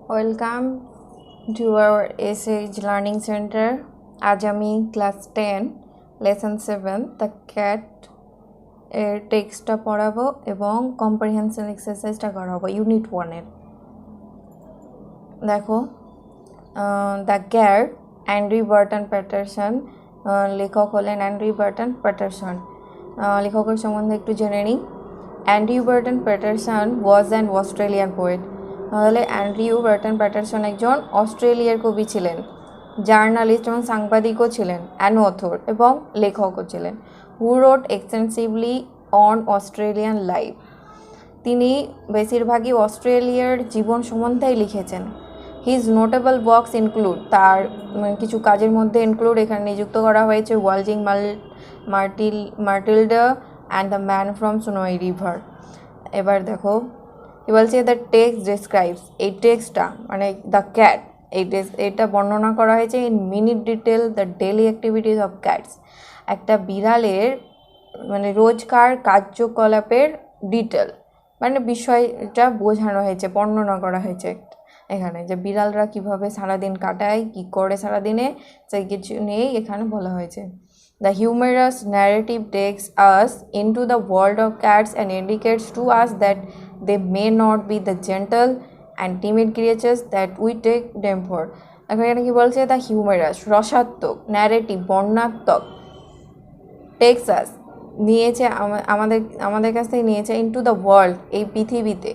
Welcome to our SH Learning Center. আজ আমি class 10 lesson 7 the cat এর টেক্সটটা পড়াবো এবং কম্প্রিহেনশন এক্সারসাইজটা করাবো ইউনিট 1 এর। দেখো the cat Andrew Barton Paterson, লেখক হলেন অ্যান্ড্রি বার্টন প্যাটারসন। লেখকের সম্বন্ধে একটু জেনে নিই। Andrew Barton Paterson was an Australian poet. তাহলে অ্যান্ড্রিউ বার্টন প্যাটারসন একজন অস্ট্রেলিয়ার কবি ছিলেন, জার্নালিস্ট এবং সাংবাদিকও ছিলেন, অ্যান অথর এবং লেখকও ছিলেন। হু রোট এক্সটেন্সিভলি অন অস্ট্রেলিয়ান লাইফ। তিনি বেশিরভাগই অস্ট্রেলিয়ার জীবন সম্বন্ধেই লিখেছেন। হিজ নোটেবল ওয়ার্কস ইনক্লুড, তার কিছু কাজের মধ্যে ইনক্লুড এখানে নিযুক্ত করা হয়েছে waltzing Matilda and the man from Snowy River. এবার দেখো কি বলছে, দ্য টেক্সট ডিসক্রাইবস, এই টেক্সটটা মানে দ্য ক্যাট, এটা বর্ণনা করা হয়েছে in minute detail the daily activities of cats. একটা বিড়ালের মানে রোজকার কার্যকলাপের ডিটেল মানে বিষয়টা বোঝানো হয়েছে, বর্ণনা করা হয়েছে এখানে, যে বিড়ালরা কীভাবে সারাদিন কাটায়, কী করে সারাদিনে, সেই কিছু নিয়েই এখানে বলা হয়েছে। The humorous narrative takes us into the world of cats and indicates to us that they may not be the gentle and timid creatures that we take them for. এখানে কি বলছে, দ্য হিউমারাস রসাত্মক, ন্যারেটিভ বর্ণাত্মক, টেক্স আস নিয়েছে আমাদের কাছ থেকে নিয়েছে into the world এই পৃথিবীতে,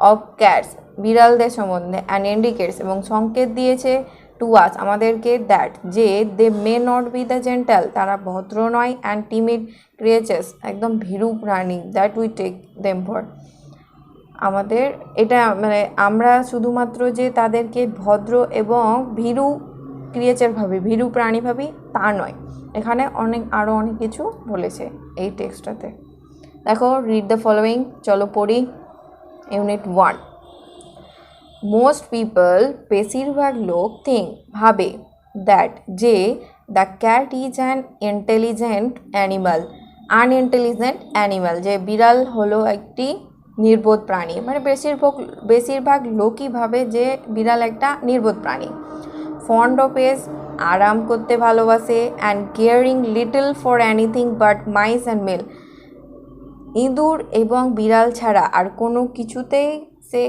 অফ ক্যাটস বিড়ালদের সম্বন্ধে, অ্যান্ড ইন্ডিকেটস এবং সংকেত দিয়েছে টু আস আমাদেরকে, দ্যাট যে they may not be the gentle তারা ভদ্র নয়, অ্যান্ড টিমিড ক্রিয়েচার্স একদম ভীরু প্রাণী, that we take them for আমাদের এটা মানে আমরা শুধুমাত্র যে তাদেরকে ভদ্র এবং ভীরু ক্রিয়েচার ভাবি, ভীরু প্রাণী ভাবি তা নয়, এখানে আরও অনেক কিছু বলেছে এই টেক্সটটাতে। দেখো রিড দ্য ফলোয়িং, চলো পড়ি। ইউনিট 1। মোস্ট পিপল বেশিরভাগ লোক ভাবে দ্যাট যে the cat is an intelligent animal, unintelligent animal, যে বিড়াল হলো একটি নির্বোধ প্রাণী, মানে বেশিরভাগ লোকই ভাবে যে বিড়াল একটা নির্বোধ প্রাণী। ফন্ড অফ এজ আরাম করতে ভালোবাসে, and caring little for anything but mice and male, ইঁদুর এবং বিড়াল ছাড়া আর কোনো কিছুতেই সে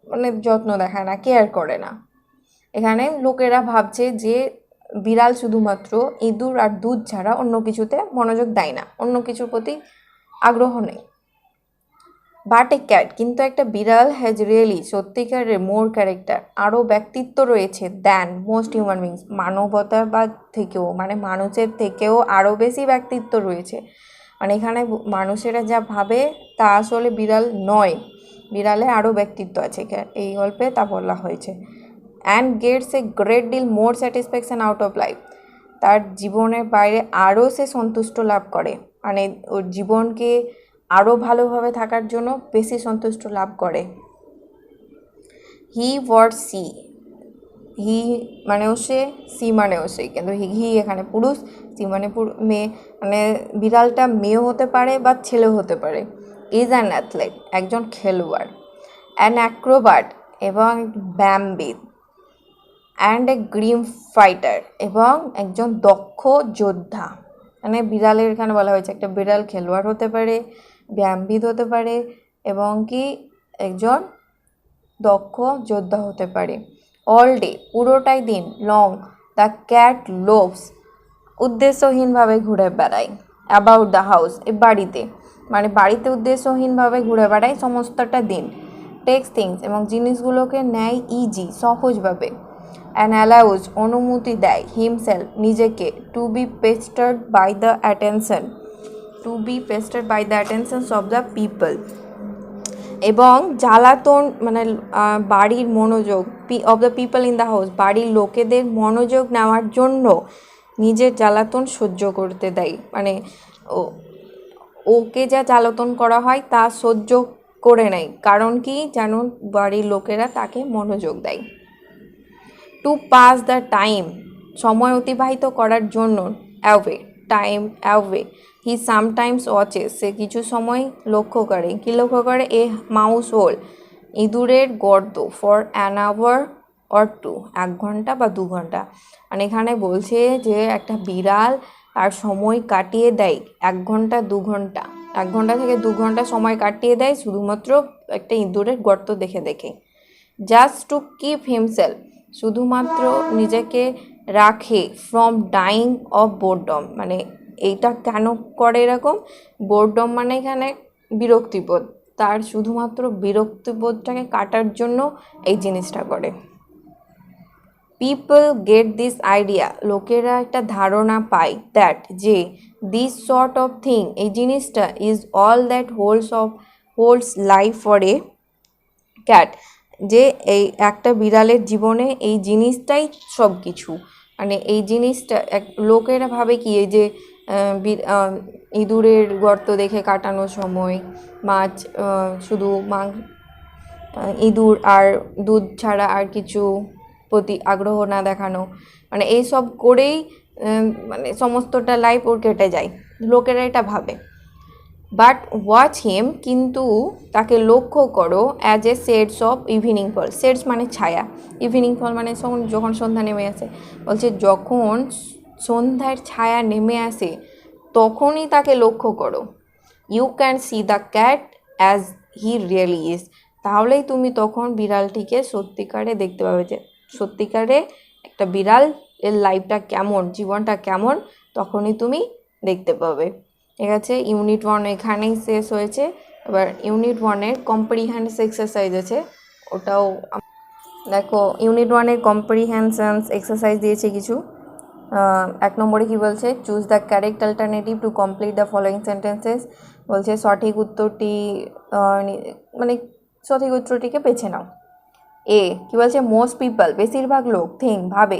মানে যত্ন দেখায় না, কেয়ার করে না। এখানে লোকেরা ভাবছে যে বিড়াল শুধুমাত্র ইঁদুর আর দুধ ছাড়া অন্য কিছুতে মনোযোগ দেয় না, অন্য কিছুর প্রতি আগ্রহ নেই। বাট এ ক্যাট, কিন্তু একটা বিড়াল হ্যাজ রিয়েলি সত্যিকারের মোর ক্যারেক্টার, আরও ব্যক্তিত্ব রয়েছে দ্যান মোস্ট হিউম্যান বিংস, মানবতাবাদ থেকেও মানে মানুষের থেকেও আরও বেশি ব্যক্তিত্ব রয়েছে। মানে এখানে মানুষেরা যা ভাবে তা আসলে বিড়াল নয়, বিড়ালে আরও ব্যক্তিত্ব আছে, এই গল্পে তা বলা হয়েছে। And gets a great deal more satisfaction out of life, তার জীবনের বাইরে আরও সে সন্তুষ্ট লাভ করে, মানে ওর জীবনকে আরও ভালোভাবে থাকার জন্য বেশি সন্তুষ্ট লাভ করে। হি ওয়াট সি, হি মানেও সে, সি মানেও সে, কিন্তু হি এখানে পুরুষ, সি মানে মেয়ে, মানে বিড়ালটা মেয়েও হতে পারে বা ছেলেও হতে পারে। ইজ অ্যান অ্যাথলেট, একজন খেলোয়াড়। অ্যান অ্যাক্রোবাট, এবং ব্যায়ামবিদ। অ্যান্ড এ গ্রিম ফাইটার, এবং একজন দক্ষ যোদ্ধা। মানে বিড়ালের এখানে বলা হয়েছে একটা বিড়াল খেলোয়াড় হতে পারে, ব্যায়ামবিদ হতে পারে, এবং কি একজন দক্ষ যোদ্ধা হতে পারে। অল ডে, পুরোটাই দিন। লং, দ্য ক্যাট লোভস, উদ্দেশ্যহীনভাবে ঘুরে বেড়ায়। অ্যাবাউট দ্য হাউস, বাড়িতে, মানে বাড়িতে উদ্দেশ্যহীনভাবে ঘুরে বেড়ায় সমস্তটা দিন। টেক্স থিংস, এবং জিনিসগুলোকে নেয় ইজি, সহজভাবে। অ্যান্ড অ্যালাউজ, অনুমতি দেয়। হিমসেলফ, নিজেকে। To be pestered by the attentions of the people, এবং জ্বালাতন মানে বাড়ির মনোযোগ, of the people in the house, বাড়ির লোকেদের মনোযোগ নেওয়ার জন্য নিজের জ্বালাতন সহ্য করতে দেয়, মানে ওকে যা জ্বালাতন করা হয় তা সহ্য করে নেয়, কারণ কি যেন বাড়ির লোকেরা তাকে মনোযোগ দেয়। টু পাস দ্য টাইম, সময় অতিবাহিত করার জন্য। অ্যাওয়ে, হি সামটাইমস ওয়াচেস, সে কিছু সময় লক্ষ্য করে, কি লক্ষ্য করে, এ মাউস হোল ইঁদুরের গর্ত for an hour or two, 1 ঘন্টা বা 2 ঘন্টা। মানে এখানে বলছে যে একটা বিড়াল তার সময় কাটিয়ে দেয় 1 ঘন্টা 2 ঘন্টা, 1 ঘন্টা থেকে 2 ঘন্টা সময় কাটিয়ে দেয় শুধুমাত্র একটা ইঁদুরের গর্ত দেখে দেখে। জাস্ট টু কিপ হিমসেলফ, শুধুমাত্র নিজেকে রাখে, ফ্রম ডাইং অফ বোরডম, মানে এইটা কেন করে এরকম? বোরডম মানে এখানে বিরক্তিবোধ, তার শুধুমাত্র বিরক্তিবোধটাকে কাটার জন্য এই জিনিসটা করে। পিপল গেট দিস আইডিয়া, লোকেরা একটা ধারণা পায়, দ্যাট যে দিস সর্ট অফ থিং, এই জিনিসটা is all that holds life for a cat, যে এই একটা বিড়ালের জীবনে এই জিনিসটাই সব কিছু। মানে এই জিনিসটা লোকেরা ভাবে কি, এই যে ইঁদুরের গর্ত দেখে কাটানো সময়, মাছ শুধু ইঁদুর আর দুধ ছাড়া আর কিছু প্রতি আগ্রহ না দেখানো, মানে এই সব করেই মানে সমস্তটা লাইফ ওর কেটে যায়, লোকেরা এটা ভাবে। বাট ওয়াচ হিম, কিন্তু তাকে লক্ষ্য করো, as a shades of evening fall, shades মানে ছায়া, ইভিনিং ফল মানে যখন সন্ধ্যা নেমে আসে, বলছে যখন সন্ধ্যার ছায়া নেমে আসে তখনই তাকে লক্ষ্য করো। You can see the cat as he really is, তাহলেই তুমি তখন বিড়ালটিকে সত্যিকারে দেখতে পাবে, যে সত্যিকারে একটা বিড়াল এর লাইফটা কেমন, জীবনটা কেমন, তখনই তুমি দেখতে পাবে। ঠিক আছে, ইউনিট 1 এখানেই শেষ হয়েছে। এবার ইউনিট 1-এর কম্প্রিহেন্স এক্সারসাইজ আছে, ওটাও দেখো। ইউনিট 1-এর কম্প্রিহেনশনস এক্সারসাইজ দিয়েছে কিছু। 1 নম্বরে কি বলছে, choose the correct alternative to complete the following sentences, বলছে সঠিক উত্তরটি মানে সঠিক উত্তরটিকে বেছে নাও। এ কি বলছে, মোস্ট পিপল, বেশিরভাগ লোক, থিঙ্ক ভাবে,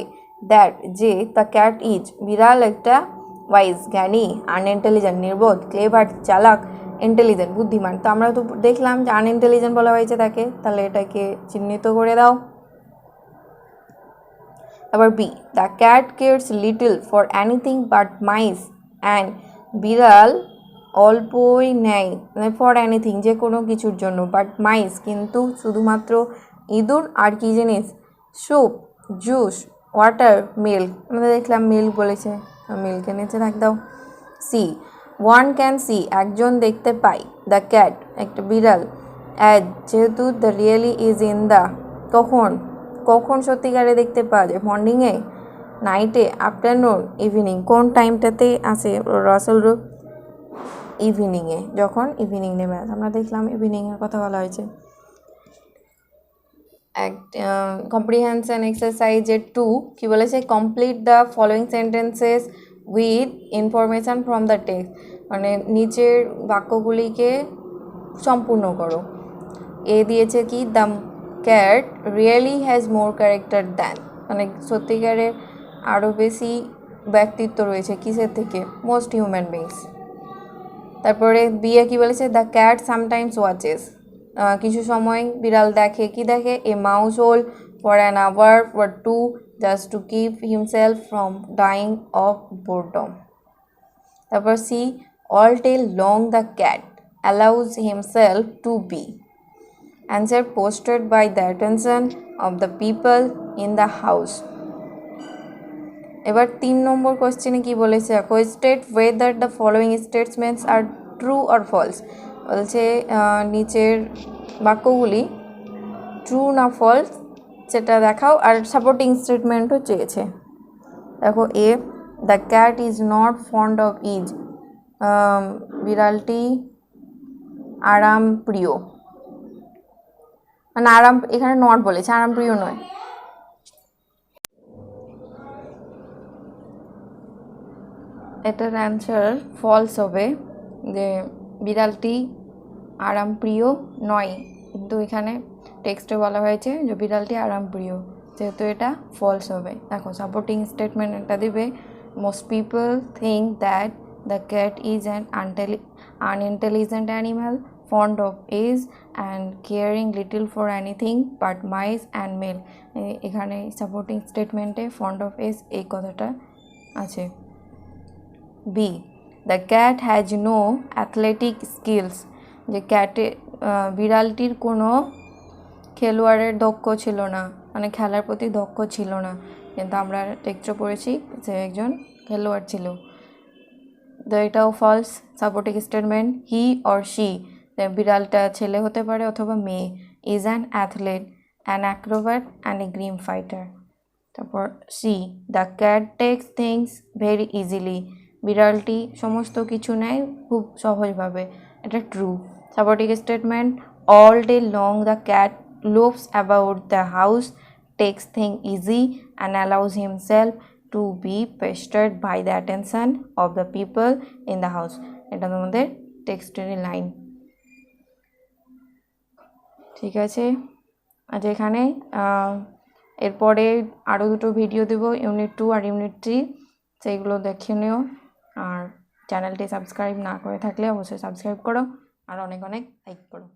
দ্যাট যে দ্য ক্যাট ইজ, বিড়াল একটা, ওয়াইজ জ্ঞানী, আনইন্টেলিজেন্ট নির্বোধ, ক্লেভার চালাক, ইন্টেলিজেন্ট বুদ্ধিমান। তো আমরা তো দেখলাম যে আনইন্টেলিজেন্ট বলা হয়েছে তাকে, তাহলে এটাকে চিহ্নিত করে দাও। তারপর B, the cat cares little for anything but mice and, বিড়াল অল্পই নেয় মানে ফর এনিথিং যে কোনো কিছুর জন্য, বাট মাইস কিন্তু শুধুমাত্র ইঁদুর আর কি জিনিস, স্যুপ, জুস, ওয়াটার, মিল্ক, আমরা দেখলাম মিল্ক বলেছে, মিল্কের নিচে রাখ দাও। সি, ওয়ান ক্যান সি, একজন দেখতে পায়, দ্য ক্যাট একটা বিড়াল, অ্যাজ যেহেতু the really is in the, কখন কখন সত্যিকারে দেখতে পাওয়া যায়, মর্নিংয়ে, নাইটে, আফটারনুন, ইভিনিং, কোন টাইমটাতে আসে রাসেল রূপ, ইভিনিংয়ে, যখন ইভিনিং নেমে আসে, আমরা দেখলাম ইভিনিংয়ের কথা বলা হয়েছে। কম্প্রিহেনশন এক্সারসাইজের 2 কি বলেছে, complete the following sentences with information from the text, মানে নিচের বাক্যগুলিকে সম্পূর্ণ করো। এ দিয়েছে কি, the cat really has more character than, মানে সত্যিকারের আরও বেশি ব্যক্তিত্ব রয়েছে কিসের থেকে, মোস্ট হিউম্যান বিংস। তারপরে বিয়ে কি বলেছে, দ্য ক্যাট সামটাইমস ওয়াচেস, কিছু সময় বিড়াল দেখে, কি দেখে, a mouse hole for an hour for two, just to keep himself from dying of boredom. তারপর C, all day long the cat allows himself to be, answer posted by the attention of the people in the house। এবার 3 নম্বর কোশ্চেনে কি বলেছে, state whether the following statements are true or false, বলছে নিচের বাক্যগুলি true না false সেটা দেখাও, আর সাপোর্টিং স্টেটমেন্টও চেয়েছে। দেখো A, the cat is not fond of ease, বিড়ালটি আরাম প্রিয়, মানে আরাম এখানে নট বলেছে, আরামপ্রিয় নয়। এটার অ্যান্সার ফলস হবে, যে বিড়ালটি আরামপ্রিয় নয়, কিন্তু এখানে টেক্সটে বলা হয়েছে যে বিড়ালটি আরামপ্রিয়, যেহেতু এটা ফলস হবে। দেখো সাপোর্টিং স্টেটমেন্ট এটা দিবে, most people think that the cat is an unintelligent animal, fond of ease and caring little for anything but mice and male, এখানে সাপোর্টিং স্টেটমেন্টে ফন্ড অফ এজ এই কথাটা আছে। B, the cat has no athletic skills, যে বিড়ালটির কোনো খেলোয়াড়ের দক্ষ ছিল না, মানে খেলার প্রতি দক্ষ ছিল না, কিন্তু আমরা টেক্সটে পড়েছি যে একজন খেলোয়াড় ছিল। এটাও false supporting statement. He or she, বিড়ালটা ছেলে হতে পারে অথবা মেয়ে, is an athlete, an acrobat and a grim fighter. তারপর C, the cat takes things very easily, বিড়ালটি সমস্ত কিছু নেয় খুব সহজভাবে, এটা true. Supporting statement, all day long the cat loves about the house, takes thing easy and allows himself to be pestered by the attention of the people in the house. এটা তোমাদের টেক্সটের লাইন। ঠিক আছে, আজ এখানে এরপরে আরও দুটো ভিডিও দেবো, ইউনিট 2 আর ইউনিট 3, সেইগুলো দেখে নিও। আর চ্যানেলটি সাবস্ক্রাইব না করে থাকলে অবশ্যই সাবস্ক্রাইব করো, আর অনেক অনেক লাইক করো।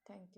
Thank you.